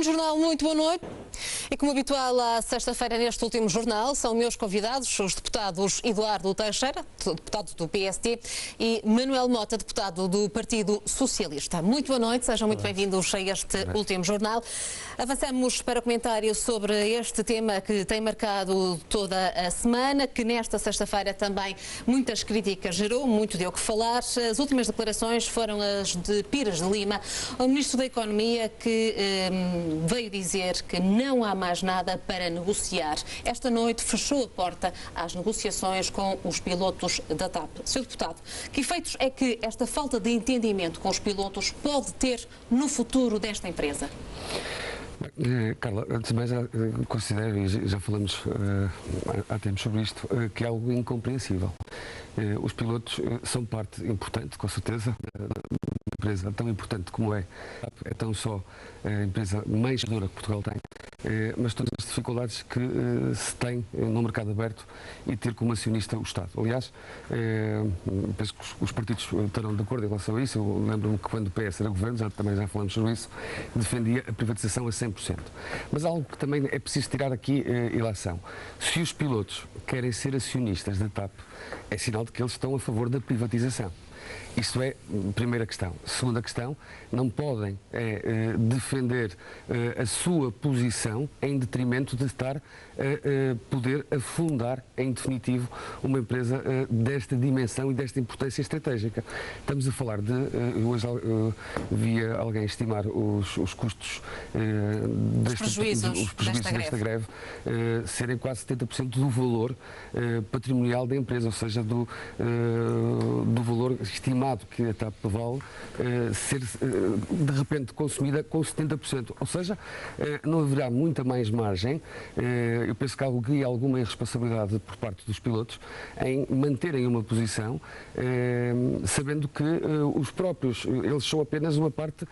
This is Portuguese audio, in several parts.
Jornal, muito boa noite. E como habitual, à sexta-feira, neste último jornal, são meus convidados os deputados Eduardo Teixeira, deputado do PSD, e Manuel Mota, deputado do Partido Socialista. Muito boa noite, sejam muito bem-vindos a este último jornal. Avançamos para o comentário sobre este tema que tem marcado toda a semana, que nesta sexta-feira também muitas críticas gerou, muito deu que falar. As últimas declarações foram as de Pires de Lima, o Ministro da Economia, que veio dizer que não há mais nada para negociar. Esta noite fechou a porta às negociações com os pilotos da TAP. Sr. Deputado, que efeitos é que esta falta de entendimento com os pilotos pode ter no futuro desta empresa? Carla, antes de mais, considero, e já falamos há tempos sobre isto, que é algo incompreensível. Os pilotos são parte importante, com certeza, da empresa tão importante como é tão só a empresa mais dura que Portugal tem, mas todas as dificuldades que se tem no mercado aberto e ter como acionista o Estado. Aliás, penso que os partidos estarão de acordo em relação a isso. Eu lembro-me que quando o PS era governo, também já falamos sobre isso, defendia a privatização a 100%. Mas algo que também é preciso tirar aqui ilação. Se os pilotos querem ser acionistas da TAP, é sinal de que eles estão a favor da privatização. Isto é a primeira questão. Segunda questão, não podem defender a sua posição em detrimento de estar a poder afundar, em definitivo, uma empresa desta dimensão e desta importância estratégica. Estamos a falar de, hoje via alguém estimar os custos os prejuízos desta greve serem quase 70% do valor patrimonial da empresa, ou seja, do valor estimado que a TAP vale ser de repente consumida com 70%. Ou seja, não haverá muita mais margem. Eu penso que há alguma irresponsabilidade por parte dos pilotos em manterem uma posição sabendo que os próprios, eles são apenas uma parte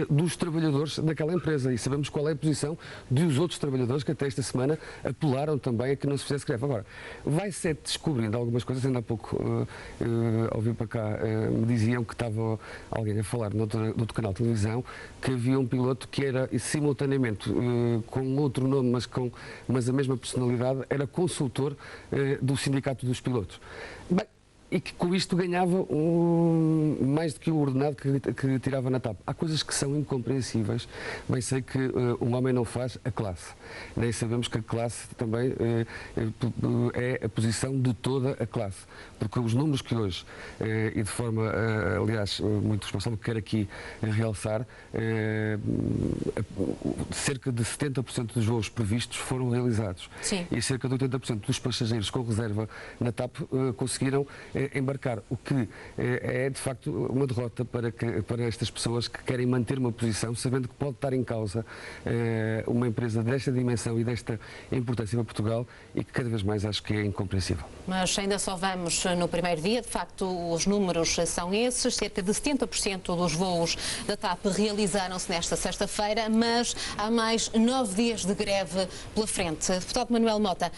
dos trabalhadores daquela empresa e sabemos qual é a posição dos outros trabalhadores que até esta semana apelaram também a que não se fizesse greve. Agora, vai-se descobrindo algumas coisas. Ainda há pouco ao vir para cá me diziam que estava alguém a falar noutro canal de televisão que havia um piloto que era simultaneamente com outro nome, mas a mesma personalidade, era consultor do Sindicato dos Pilotos. Bem, e que com isto ganhava mais do que o ordenado que tirava na TAP. Há coisas que são incompreensíveis. Bem sei que um homem não faz a classe. Nem sabemos que a classe também é a posição de toda a classe. Porque os números que hoje, e de forma, aliás, muito responsável, quero aqui realçar, cerca de 70% dos voos previstos foram realizados. Sim. E cerca de 80% dos passageiros com reserva na TAP conseguiram embarcar, o que é de facto uma derrota para estas pessoas que querem manter uma posição, sabendo que pode estar em causa uma empresa desta dimensão e desta importância para Portugal, e que cada vez mais acho que é incompreensível. Mas ainda só vamos no primeiro dia, de facto os números são esses, cerca de 70% dos voos da TAP realizaram-se nesta sexta-feira, mas há mais 9 dias de greve pela frente. Deputado Manuel Mota,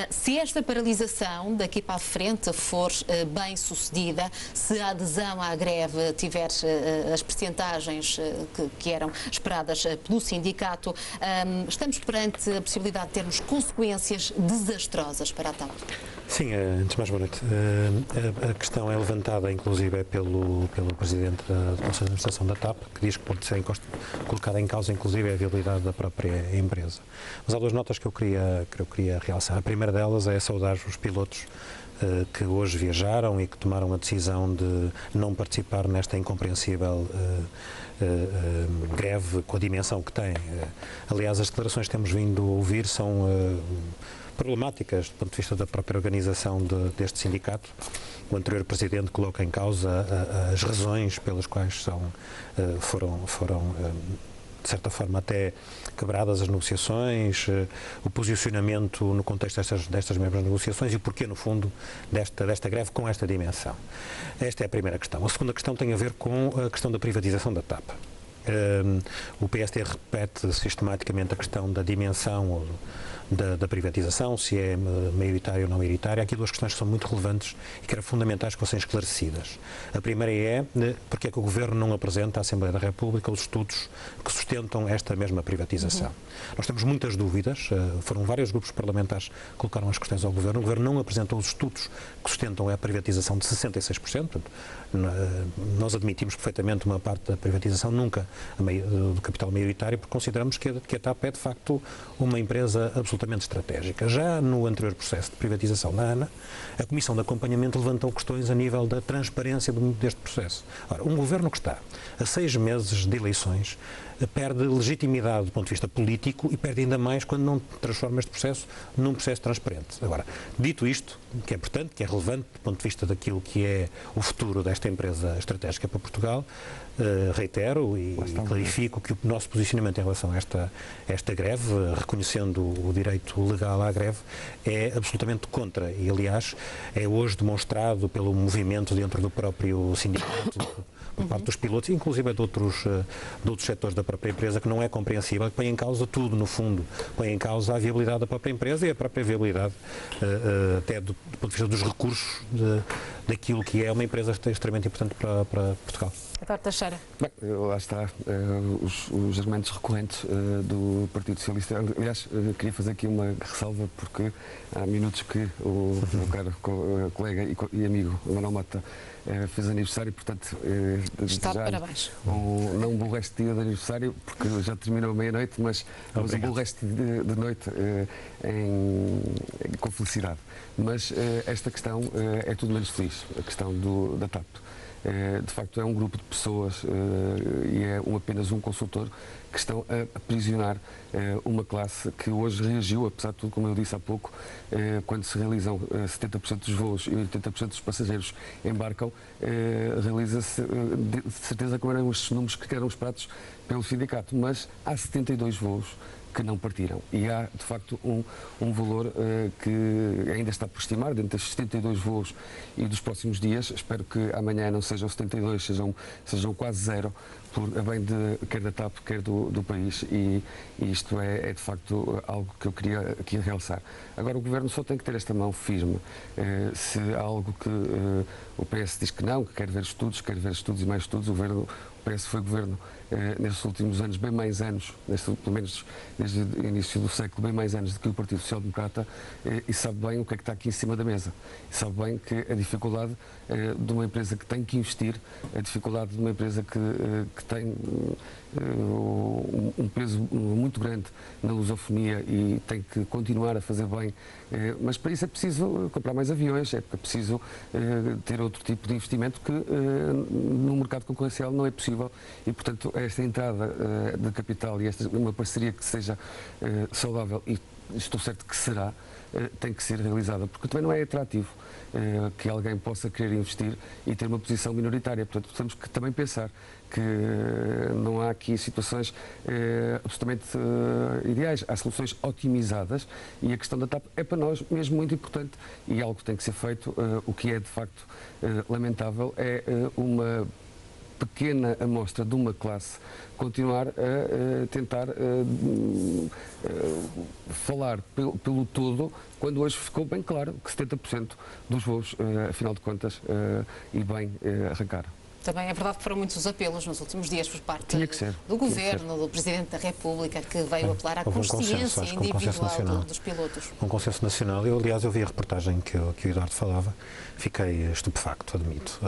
se esta paralisação daqui para a frente for bem sucedida, se a adesão à greve tiver as percentagens que eram esperadas pelo sindicato, estamos perante a possibilidade de termos consequências desastrosas para a TAP? Sim, antes de mais, boa noite. A questão é levantada, inclusive, pelo Presidente do Conselho de Administração da TAP, que diz que pode ser colocada em causa, inclusive, a viabilidade da própria empresa. Mas há duas notas que eu queria realçar. A primeira delas é saudar os pilotos que hoje viajaram e que tomaram a decisão de não participar nesta incompreensível greve com a dimensão que tem. Aliás, as declarações que temos vindo a ouvir são problemáticas do ponto de vista da própria organização deste sindicato. O anterior Presidente coloca em causa as razões pelas quais foram de certa forma até quebradas as negociações, o posicionamento no contexto destas mesmas negociações e o porquê, no fundo, desta greve com esta dimensão. Esta é a primeira questão. A segunda questão tem a ver com a questão da privatização da TAP. O PST repete sistematicamente a questão da dimensão da privatização, se é maioritária ou não maioritária. Há aqui duas questões que são muito relevantes e que eram fundamentais que fossem esclarecidas. A primeira é porque é que o Governo não apresenta à Assembleia da República os estudos que sustentam esta mesma privatização. Nós temos muitas dúvidas, foram vários grupos parlamentares que colocaram as questões ao Governo. O Governo não apresentou os estudos que sustentam a privatização de 66%. Portanto, nós admitimos perfeitamente uma parte da privatização, nunca do capital maioritário, porque consideramos que a TAP é, de facto, uma empresa absolutamente estratégica. Já no anterior processo de privatização da ANA, a Comissão de Acompanhamento levantou questões a nível da transparência deste processo. Ora, um governo que está a 6 meses de eleições perde legitimidade do ponto de vista político e perde ainda mais quando não transforma este processo num processo transparente. Agora, dito isto, que é importante, que é relevante do ponto de vista daquilo que é o futuro desta empresa estratégica para Portugal, reitero e clarifico que o nosso posicionamento em relação a esta greve, reconhecendo o direito legal à greve, é absolutamente contra. E, aliás, é hoje demonstrado pelo movimento dentro do próprio sindicato, por parte dos pilotos, inclusive de outros setores da própria empresa, que não é compreensível, que põe em causa tudo, no fundo. Põe em causa a viabilidade da própria empresa e a própria viabilidade, até do ponto de vista dos recursos daquilo que é uma empresa extremamente importante para Portugal. Eduardo Teixeira. Bem, lá está, os argumentos recorrentes do Partido Socialista. Aliás, queria fazer aqui uma ressalva, porque há minutos que o meu caro colega e amigo Manuel Mota fez aniversário, portanto, está de parabéns. Não um bom resto de dia de aniversário, porque já terminou meia-noite, mas um bom resto de noite com felicidade. Mas esta questão é tudo menos feliz, a questão da TAP. De facto, é um grupo de pessoas e é apenas um consultor que estão a aprisionar uma classe que hoje reagiu, apesar de tudo, como eu disse há pouco, quando se realizam 70% dos voos e 80% dos passageiros embarcam, realiza-se de certeza como eram estes números que eram esperados pelo sindicato, mas há 72 voos que não partiram. E há, de facto, um valor que ainda está por estimar, dentro destes 72 voos e dos próximos dias. Espero que amanhã não sejam 72, sejam quase zero, a bem quer da TAP, quer do país. E isto é, de facto, algo que eu queria aqui realçar. Agora, o Governo só tem que ter esta mão firme. Se há algo que o PS diz que não, que quer ver estudos e mais estudos, o PS foi governo nestes últimos anos, bem mais anos, pelo menos desde o início do século, bem mais anos do que o Partido Social Democrata, e sabe bem o que é que está aqui em cima da mesa. E sabe bem que a dificuldade de uma empresa que tem que investir, a dificuldade de uma empresa que tem um peso muito grande na lusofonia e tem que continuar a fazer bem, mas para isso é preciso comprar mais aviões, é preciso ter outro tipo de investimento que no mercado concorrencial não é possível e, portanto, esta entrada de capital e uma parceria que seja saudável, e estou certo que será, tem que ser realizada, porque também não é atrativo que alguém possa querer investir e ter uma posição minoritária. Portanto, temos que também pensar que não há aqui situações absolutamente ideais. Há soluções otimizadas e a questão da TAP é para nós mesmo muito importante e algo que tem que ser feito. O que é de facto lamentável é uma pequena amostra de uma classe continuar a tentar falar pelo todo, quando hoje ficou bem claro que 70% dos voos, afinal de contas, e bem, arrancaram. Também é verdade que foram muitos os apelos nos últimos dias por parte do Governo, do Presidente da República, que veio apelar à consciência individual dos pilotos. Um consenso nacional. Aliás, eu vi a reportagem que o Eduardo falava, fiquei estupefacto, admito.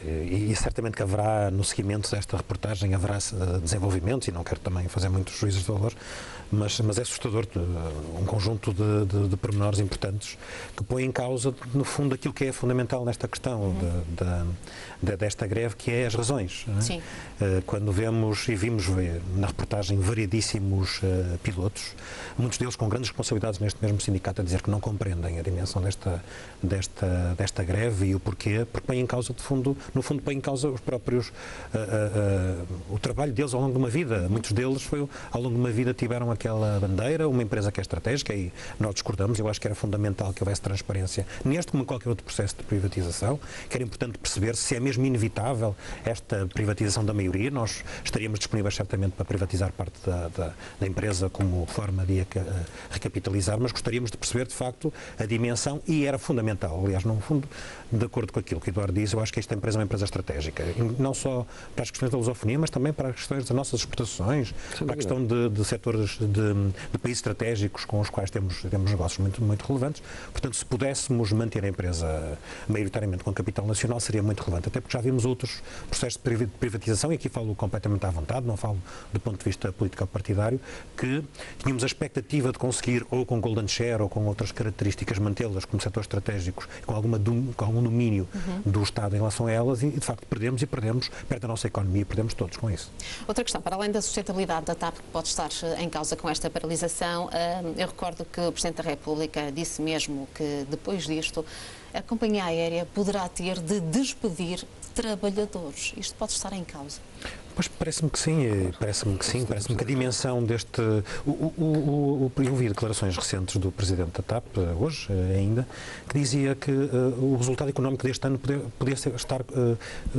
E certamente que haverá, no seguimento desta reportagem, haverá desenvolvimentos, e não quero também fazer muitos juízos de valor, mas é assustador um conjunto de pormenores importantes que põem em causa, no fundo, aquilo que é fundamental nesta questão desta greve, que é as razões. Não é? Sim. Quando vemos e vimos na reportagem variedíssimos pilotos, muitos deles com grandes responsabilidades neste mesmo sindicato, a dizer que não compreendem a dimensão desta greve e o porquê, porque põe em causa, de fundo, no fundo, põe em causa os próprios, o trabalho deles ao longo de uma vida. Muitos deles, ao longo de uma vida, tiveram aquela bandeira, uma empresa que é estratégica, e nós discordamos. Eu acho que era fundamental que houvesse transparência neste, como em qualquer outro processo de privatização, que era importante perceber se é mesmo inevitável esta privatização da maioria. Nós estaríamos disponíveis certamente para privatizar parte da empresa como forma de recapitalizar, mas gostaríamos de perceber de facto a dimensão, e era fundamental, aliás, no fundo, de acordo com aquilo que o Eduardo diz, eu acho que esta empresa é uma empresa estratégica, não só para as questões da lusofonia, mas também para as questões das nossas exportações, para a questão de setores de países estratégicos com os quais temos negócios muito, muito relevantes. Portanto, se pudéssemos manter a empresa maioritariamente com capital nacional, seria muito relevante, até porque já vimos outros processos de privatização, e aqui falo completamente à vontade, não falo do ponto de vista político-partidário, que tínhamos a expectativa de conseguir, ou com golden share, ou com outras características, mantê-las como setores estratégicos, com algum domínio do Estado em relação a elas, e de facto perdemos perde a nossa economia, e perdemos todos com isso. Outra questão, para além da sustentabilidade da TAP, que pode estar em causa com esta paralisação, eu recordo que o Presidente da República disse mesmo que depois disto a companhia aérea poderá ter de despedir trabalhadores. Isto pode estar em causa? Pois parece-me que sim, parece-me que a dimensão deste... Eu vi declarações recentes do Presidente da TAP, hoje ainda, que dizia que o resultado económico deste ano podia estar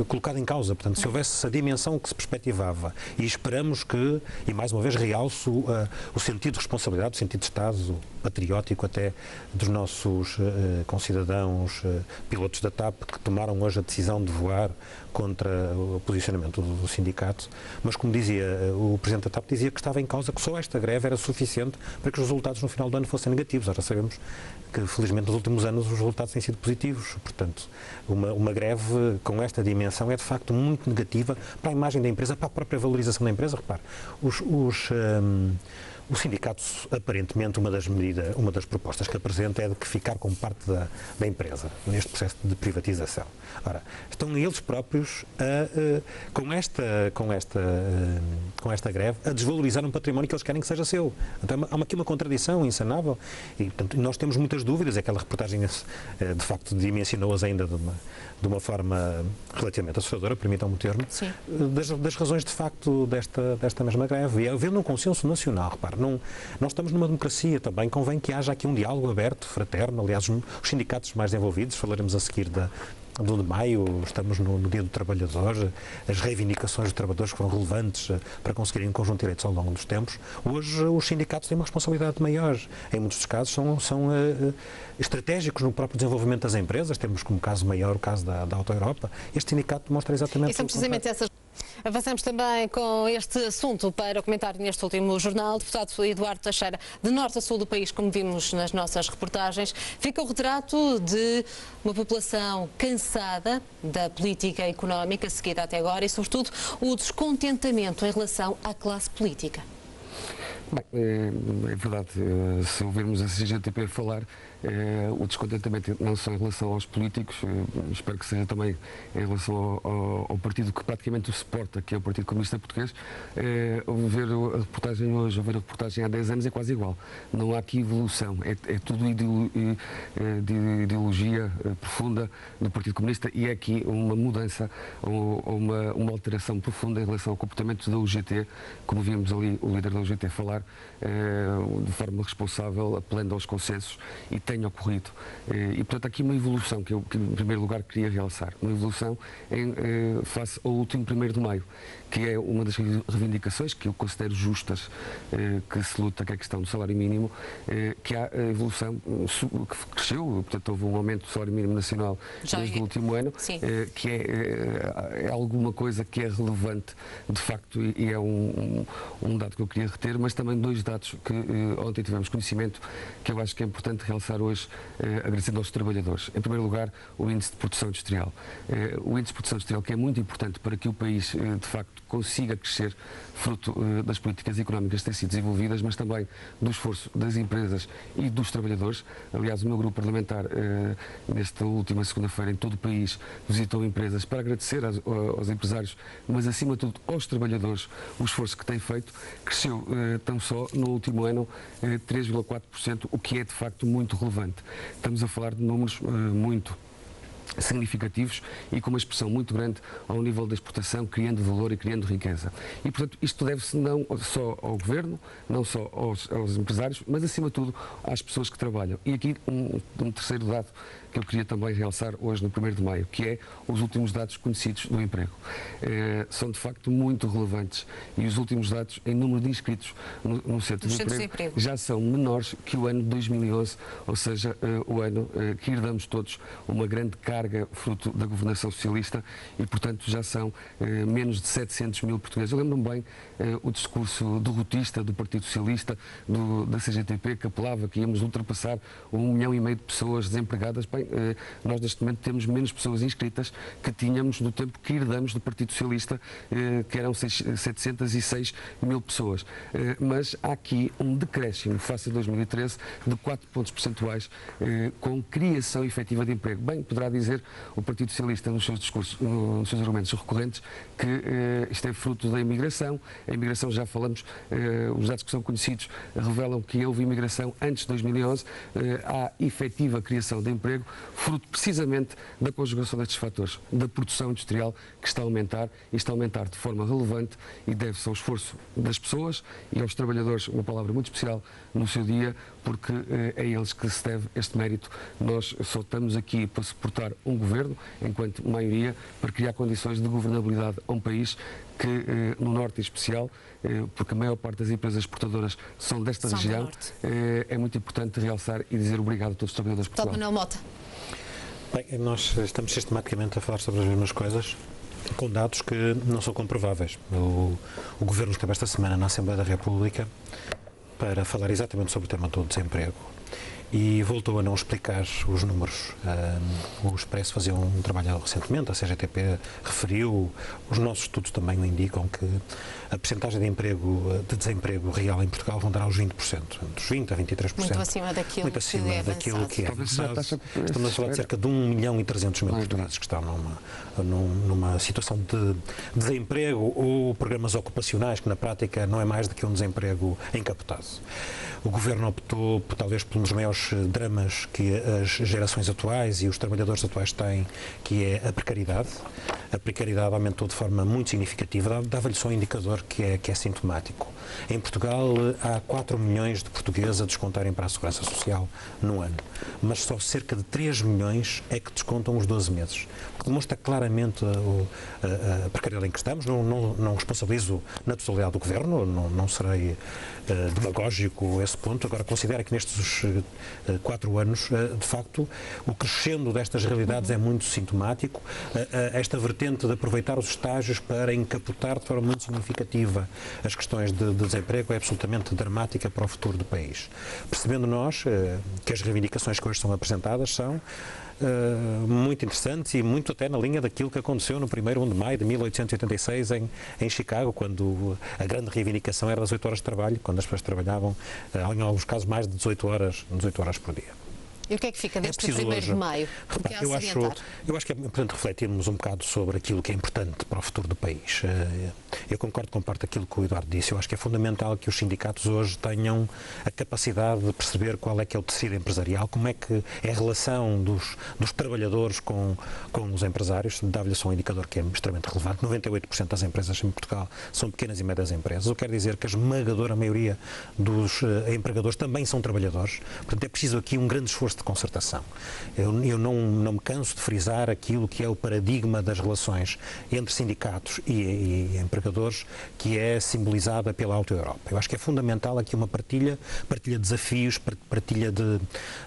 colocado em causa. Portanto, se houvesse essa dimensão que se perspectivava, e esperamos que, e mais uma vez realço o sentido de responsabilidade, o sentido de Estado patriótico até dos nossos concidadãos pilotos da TAP, que tomaram hoje a decisão de voar contra o posicionamento do sindicato, mas como dizia o Presidente da TAP, dizia que estava em causa que só esta greve era suficiente para que os resultados no final do ano fossem negativos. Já sabemos que, felizmente, nos últimos anos os resultados têm sido positivos. Portanto, uma greve com esta dimensão é, de facto, muito negativa para a imagem da empresa, para a própria valorização da empresa. Repare, o sindicato, aparentemente, uma das propostas que apresenta é de que ficar como parte da empresa, neste processo de privatização. Ora, estão eles próprios, com esta greve, a desvalorizar um património que eles querem que seja seu. Então, há aqui uma contradição insanável, e, portanto, nós temos muitas dúvidas. Aquela reportagem, de facto, dimensionou-as ainda de uma forma relativamente assustadora, permitam-me o termo, das razões, de facto, desta mesma greve. E havendo um consenso nacional, repare, nós estamos numa democracia também, convém que haja aqui um diálogo aberto, fraterno. Aliás, os sindicatos mais envolvidos, falaremos a seguir do de maio, estamos no Dia do Trabalhador, as reivindicações dos trabalhadores que foram relevantes para conseguirem um conjunto de direitos ao longo dos tempos. Hoje os sindicatos têm uma responsabilidade maior. Em muitos dos casos são estratégicos no próprio desenvolvimento das empresas. Temos como caso maior o caso da Auto Europa. Este sindicato demonstra exatamente... E são precisamente essas... Avançamos também com este assunto para o comentário neste último jornal. Deputado Eduardo Teixeira, de norte a sul do país, como vimos nas nossas reportagens, fica o retrato de uma população cansada da política económica seguida até agora e, sobretudo, o descontentamento em relação à classe política. Bem, é verdade, se ouvirmos a CGTP falar, o descontentamento não só em relação aos políticos, espero que seja também em relação ao partido que praticamente o suporta, que é o Partido Comunista Português. Ver a reportagem hoje, ou ver a reportagem há 10 anos é quase igual. Não há aqui evolução, é tudo de ideologia profunda do Partido Comunista, e é aqui uma mudança ou uma alteração profunda em relação ao comportamento da UGT, como vimos ali o líder da UGT falar, de forma responsável, apelando aos consensos, e tem ocorrido. E, portanto, há aqui uma evolução que eu, em primeiro lugar, queria realçar. Uma evolução face ao último 1º de maio, que é uma das reivindicações que eu considero justas, que se luta, que é a questão do salário mínimo, que há a evolução que cresceu, portanto, houve um aumento do salário mínimo nacional desde o último ano, que é alguma coisa que é relevante, de facto, e é um dado que eu queria reter, mas também 2 dados que ontem tivemos conhecimento, que eu acho que é importante realçar hoje, agradecendo aos trabalhadores. Em primeiro lugar, o índice de produção industrial. O índice de produção industrial, que é muito importante para que o país, de facto, consiga crescer, fruto das políticas económicas que têm sido desenvolvidas, mas também do esforço das empresas e dos trabalhadores. Aliás, o meu grupo parlamentar, nesta última segunda-feira, em todo o país, visitou empresas para agradecer aos empresários, mas, acima de tudo, aos trabalhadores, o esforço que têm feito. Cresceu, tão só no último ano, 3,4%, o que é, de facto, muito relevante. Estamos a falar de números muito significativos e com uma expressão muito grande ao nível da exportação, criando valor e criando riqueza. E, portanto, isto deve-se não só ao Governo, não só aos empresários, mas, acima de tudo, às pessoas que trabalham. E aqui um terceiro dado que eu queria também realçar hoje, no 1º de maio, que é os últimos dados conhecidos do emprego. São, de facto, muito relevantes e os últimos dados em número de inscritos no centro de emprego já são menores que o ano de 2011, ou seja, o ano que herdamos todos uma grande carga fruto da governação socialista e, portanto, já são menos de 700 mil portugueses. Eu lembro-me bem o discurso derrotista do Partido Socialista, da CGTP, que apelava que íamos ultrapassar 1,5 milhão de pessoas desempregadas. Bem, nós neste momento temos menos pessoas inscritas que tínhamos no tempo que herdamos do Partido Socialista, que eram 706 mil pessoas. Mas há aqui um decréscimo face a 2013 de 4 pontos percentuais com criação efetiva de emprego. Bem, poderá dizer o Partido Socialista nos seus discursos, nos seus argumentos recorrentes, que isto é fruto da imigração. A imigração, já falamos, os dados que são conhecidos revelam que houve imigração antes de 2011. Há efetiva criação de emprego, fruto precisamente da conjugação destes fatores, da produção industrial que está a aumentar e está a aumentar de forma relevante e deve-se ao esforço das pessoas e aos trabalhadores, uma palavra muito especial no seu dia, porque é a eles que se deve este mérito. Nós só estamos aqui para suportar um governo, enquanto maioria, para criar condições de governabilidade a um país que, no Norte em especial, porque a maior parte das empresas exportadoras são desta região, é muito importante realçar e dizer obrigado a todos os trabalhadores de Portugal. Manuel Mota. Bem, nós estamos sistematicamente a falar sobre as mesmas coisas, com dados que não são comprováveis. O Governo esteve esta semana na Assembleia da República para falar exatamente sobre o tema do desemprego e voltou a não explicar os números. O Expresso fazia um trabalho recentemente, a CGTP referiu, os nossos estudos também o indicam que a percentagem de desemprego real em Portugal vão dar aos 20%, dos 20% a 23%. Muito acima daquilo que é avançado. Estamos a falar de cerca de 1.300.000 portugueses que estão numa situação de desemprego ou programas ocupacionais que na prática não é mais do que um desemprego encapotado. O Governo optou, talvez, por um dos maiores dramas que as gerações atuais e os trabalhadores atuais têm, que é a precariedade. A precariedade aumentou de forma muito significativa. Dava-lhe só um indicador que é sintomático. Em Portugal há 4 milhões de portugueses a descontarem para a Segurança Social no ano, mas só cerca de 3 milhões é que descontam os 12 meses. Demonstra claramente a precariedade em que estamos. Não responsabilizo na totalidade do Governo, não serei demagógico a esse ponto. Agora, considero que nestes 4 anos, de facto, o crescendo destas realidades é muito sintomático. Esta vertente de aproveitar os estágios para encapotar de forma muito significativa as questões de desemprego é absolutamente dramática para o futuro do país. Percebendo nós que as reivindicações que hoje são apresentadas são muito interessantes e muito até na linha daquilo que aconteceu no 1º de maio de 1886 em Chicago, quando a grande reivindicação era das 8 horas de trabalho, quando as pessoas trabalhavam, em alguns casos, mais de 18 horas por dia. E o que é que fica deste 1º de maio? Eu acho que é importante refletirmos um bocado sobre aquilo que é importante para o futuro do país. Eu concordo com parte daquilo que o Eduardo disse. Eu acho que é fundamental que os sindicatos hoje tenham a capacidade de perceber qual é que é o tecido empresarial, como é que é a relação dos trabalhadores com os empresários. Dá-lhe só um indicador que é extremamente relevante. 98% das empresas em Portugal são pequenas e médias empresas. Eu quero dizer que a esmagadora maioria dos empregadores também são trabalhadores. Portanto, é preciso aqui um grande esforço de concertação. Eu não me canso de frisar aquilo que é o paradigma das relações entre sindicatos e empregadores, que é simbolizada pela Auto Europa. Eu acho que é fundamental aqui uma partilha de desafios, partilha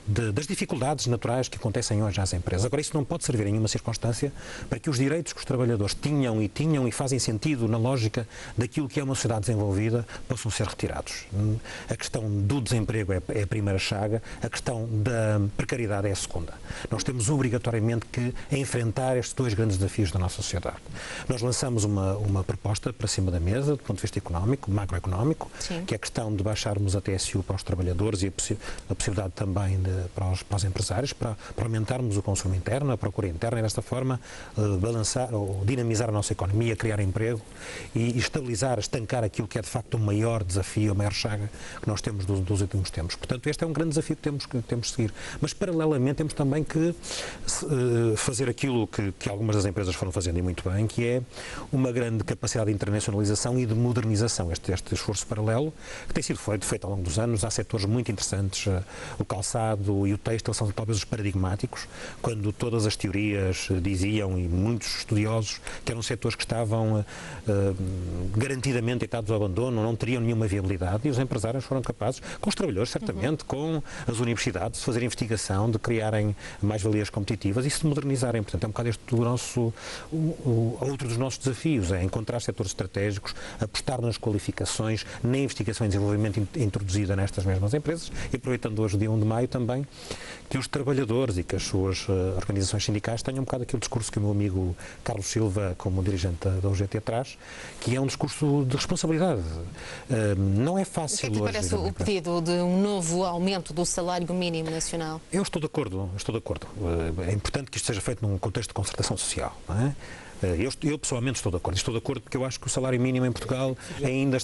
das dificuldades naturais que acontecem hoje às empresas. Agora, isso não pode servir em nenhuma circunstância para que os direitos que os trabalhadores tinham e fazem sentido na lógica daquilo que é uma sociedade desenvolvida possam ser retirados. A questão do desemprego é a primeira chaga, a questão da precariedade é a segunda. Nós temos obrigatoriamente que enfrentar estes 2 grandes desafios da nossa sociedade. Nós lançamos uma proposta para cima da mesa, do ponto de vista económico, macroeconómico, Sim. que é a questão de baixarmos a TSU para os trabalhadores e a possibilidade também para os empresários, para aumentarmos o consumo interno, a procura interna e desta forma balançar ou dinamizar a nossa economia, criar emprego e estabilizar, estancar aquilo que é de facto o maior desafio, a maior chaga que nós temos dos últimos tempos. Portanto, este é um grande desafio que temos de seguir. Mas, paralelamente, temos também que fazer aquilo que algumas das empresas foram fazendo e muito bem, que é uma grande capacidade de internacionalização e de modernização. Este esforço paralelo, que tem sido feito ao longo dos anos. Há setores muito interessantes, o calçado e o têxtil são talvez os paradigmáticos, quando todas as teorias diziam, e muitos estudiosos, que eram setores que estavam garantidamente deitados ao abandono, não teriam nenhuma viabilidade, e os empresários foram capazes, com os trabalhadores certamente, com as universidades, de fazer investigação, de criarem mais-valias competitivas e se modernizarem. Portanto, é um bocado este outro dos nossos desafios, é encontrar setores estratégicos, apostar nas qualificações, na investigação e desenvolvimento introduzida nestas mesmas empresas, e aproveitando hoje o dia 1 de maio também, que os trabalhadores e que as suas organizações sindicais tenham um bocado aquele discurso que o meu amigo Carlos Silva, como dirigente da UGT, traz, que é um discurso de responsabilidade. Não é fácil hoje. O que é que parece o pedido de um novo aumento do salário mínimo nacional? Eu estou de acordo. É importante que isto seja feito num contexto de concertação social, não é? Eu pessoalmente estou de acordo. Estou de acordo porque eu acho que o salário mínimo em Portugal ainda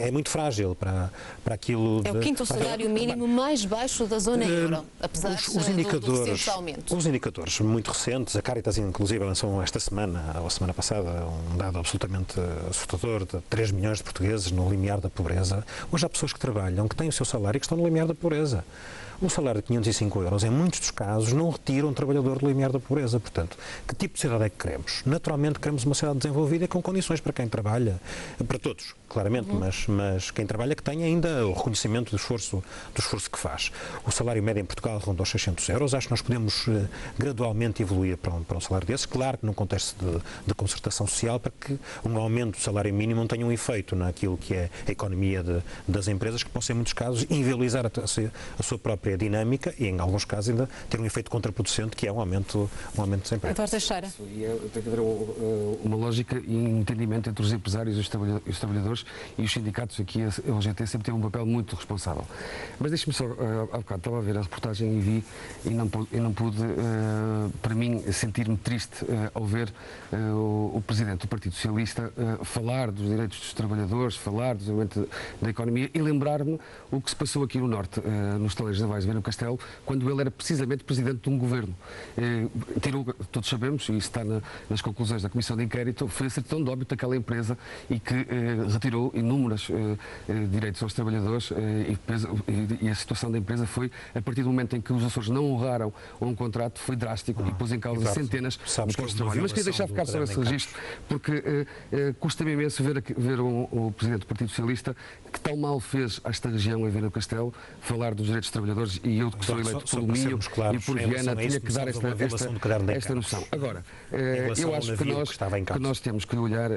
é muito frágil para aquilo... É o quinto salário mínimo mais baixo da zona euro, apesar dos recentes aumentos. Os indicadores muito recentes, a Caritas inclusive lançou esta semana, ou a semana passada, um dado absolutamente assustador de 3 milhões de portugueses no limiar da pobreza. Hoje há pessoas que trabalham, que têm o seu salário e que estão no limiar da pobreza. Um salário de 505 euros, em muitos dos casos, não retira um trabalhador do limiar da pobreza. Portanto, que tipo de sociedade é que queremos? Naturalmente, queremos uma sociedade desenvolvida com condições para quem trabalha, para todos, claramente, mas quem trabalha que tenha ainda o reconhecimento do esforço que faz. O salário médio em Portugal ronda aos 600 euros. Acho que nós podemos gradualmente evoluir para um salário desses. Claro que num contexto de concertação social, para que um aumento do salário mínimo não tenha um efeito naquilo que é a economia das empresas, que possa, em muitos casos, inviabilizar a sua própria dinâmica e, em alguns casos, ainda ter um efeito contraproducente, que é um aumento do desemprego. Eduardo Teixeira. Tem que haver uma lógica e um entendimento entre os empresários, os trabalhadores e os sindicatos. Aqui a UGT sempre teve um papel muito responsável. Mas deixe-me só, há bocado estava a ver a reportagem e vi e não pude para mim, sentir-me triste ao ver o Presidente do Partido Socialista falar dos direitos dos trabalhadores, falar do desenvolvimento da economia e lembrar-me o que se passou aqui no Norte, nos Estaleiros Navais de Viana do Castelo, quando ele era precisamente Presidente de um governo. Todos sabemos, e isso está nas conclusões da Comissão de Inquérito, foi a certidão de óbito daquela empresa e que retirou inúmeros direitos aos trabalhadores e a situação da empresa foi, a partir do momento em que os Açores não honraram um contrato, foi drástico e pôs em causa centenas de postos de trabalho. Mas queria deixar ficar só esse registro, porque custa-me imenso ver o Presidente do Partido Socialista, que tão mal fez a esta região em Viana do Castelo, falar dos direitos dos trabalhadores, e eu, que sou eleito pelo Minho e por Viana, tinha que dar esta noção. Agora, eu acho que nós temos que olhar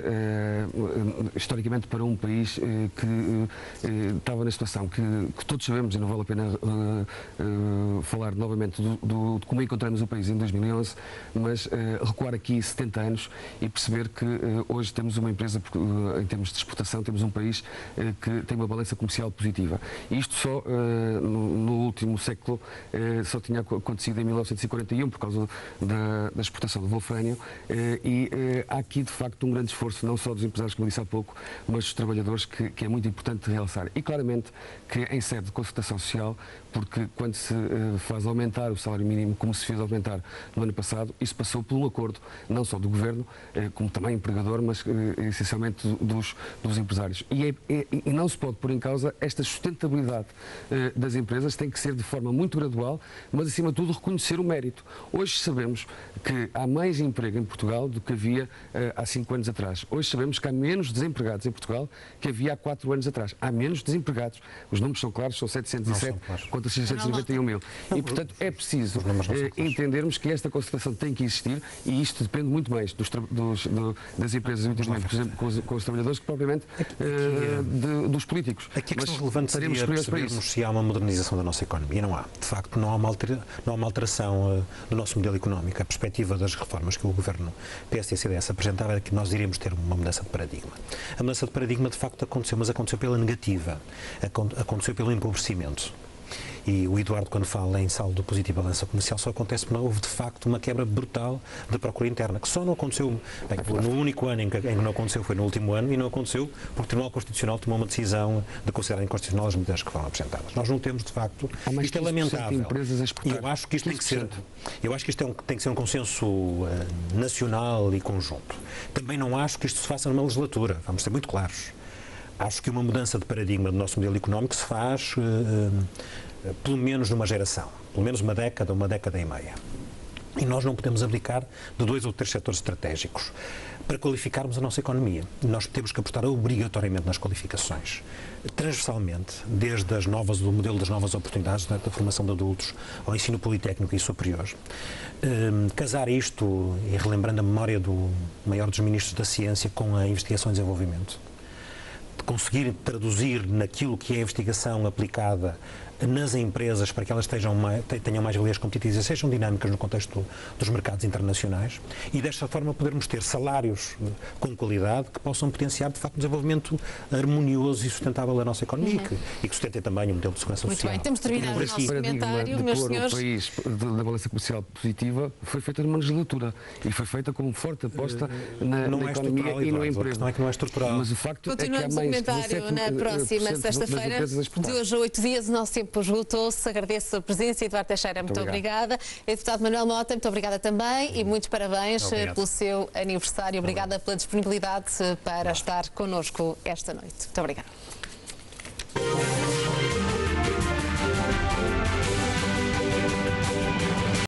historicamente para um país que estava na situação que todos sabemos, e não vale a pena falar novamente de como encontramos o país em 2011, mas recuar aqui 70 anos e perceber que hoje temos uma empresa, em termos de exportação, temos um país que tem uma balança comercial positiva. E isto só no último século só tinha acontecido em 1941 por causa da exportação do wolfrânio e há aqui de facto um grande esforço, não só dos empresários, como eu disse há pouco, mas dos trabalhadores, que é muito importante realçar. E claramente que em sede de concertação social, porque quando se faz aumentar o salário mínimo, como se fez aumentar no ano passado, isso passou por um acordo, não só do Governo, como também empregador, mas essencialmente dos empresários. E não se pode pôr em causa esta sustentabilidade das empresas, tem que ser de forma muito gradual, mas acima de tudo reconhecer o mérito. Hoje sabemos que há mais emprego em Portugal do que havia há 5 anos atrás. Hoje sabemos que há menos desempregados em Portugal que havia há 4 anos atrás. Há menos desempregados. Os números são claros, são 707 contra 691 mil. E, portanto, é preciso entendermos que esta concertação tem que existir e isto depende muito mais das empresas, por exemplo, com os trabalhadores, que propriamente dos políticos. Aqui a questão relevante seria percebermos se há uma modernização da nossa economia. Não há. De facto, não há uma alteração do nosso modelo económico. A perspectiva das reformas que o Governo PSD e CDS apresentava era que nós iríamos ter uma mudança de paradigma. A mudança de paradigma, de facto, aconteceu, mas aconteceu pela negativa. Aconteceu pelo empobrecimento. E o Eduardo, quando fala em saldo positivo e balança comercial, só acontece porque houve de facto uma quebra brutal da procura interna, que só não aconteceu, no único ano em que não aconteceu foi no último ano, e não aconteceu porque o Tribunal Constitucional tomou uma decisão de considerar inconstitucional as medidas que foram apresentadas. Nós não temos, de facto, isto é lamentável. E eu acho que isto tem que ser, tem que ser um consenso nacional e conjunto. Também não acho que isto se faça numa legislatura, vamos ser muito claros. Acho que uma mudança de paradigma do nosso modelo económico se faz pelo menos numa geração, pelo menos uma década e meia. E nós não podemos abdicar de 2 ou 3 setores estratégicos para qualificarmos a nossa economia. Nós temos que apostar obrigatoriamente nas qualificações, transversalmente, desde o modelo das novas oportunidades, da formação de adultos, ao ensino politécnico e superior. Casar isto, e relembrando a memória do maior dos ministros da Ciência, com a investigação e desenvolvimento. Conseguir traduzir naquilo que é a investigação aplicada nas empresas para que elas tenham mais valias competitivas e sejam dinâmicas no contexto dos mercados internacionais, e desta forma podermos ter salários com qualidade que possam potenciar de facto um desenvolvimento harmonioso e sustentável da nossa economia e que sustentem também o modelo de segurança social. Muito bem, temos de terminar o nosso comentário, meus senhores. O país da balança comercial positiva foi feita numa legislatura e foi feita com forte aposta na economia e no emprego. Não é que não é estrutural. Mas o facto Continuamos é que há mais o comentário na próxima sexta-feira. De hoje a 8 dias o nosso tempo esgotou-se. Agradeço a presença. Eduardo Teixeira, muito obrigada. Deputado Manuel Mota, muito obrigada também e muitos parabéns pelo seu aniversário. Obrigada pela disponibilidade para estar connosco esta noite. Muito obrigada.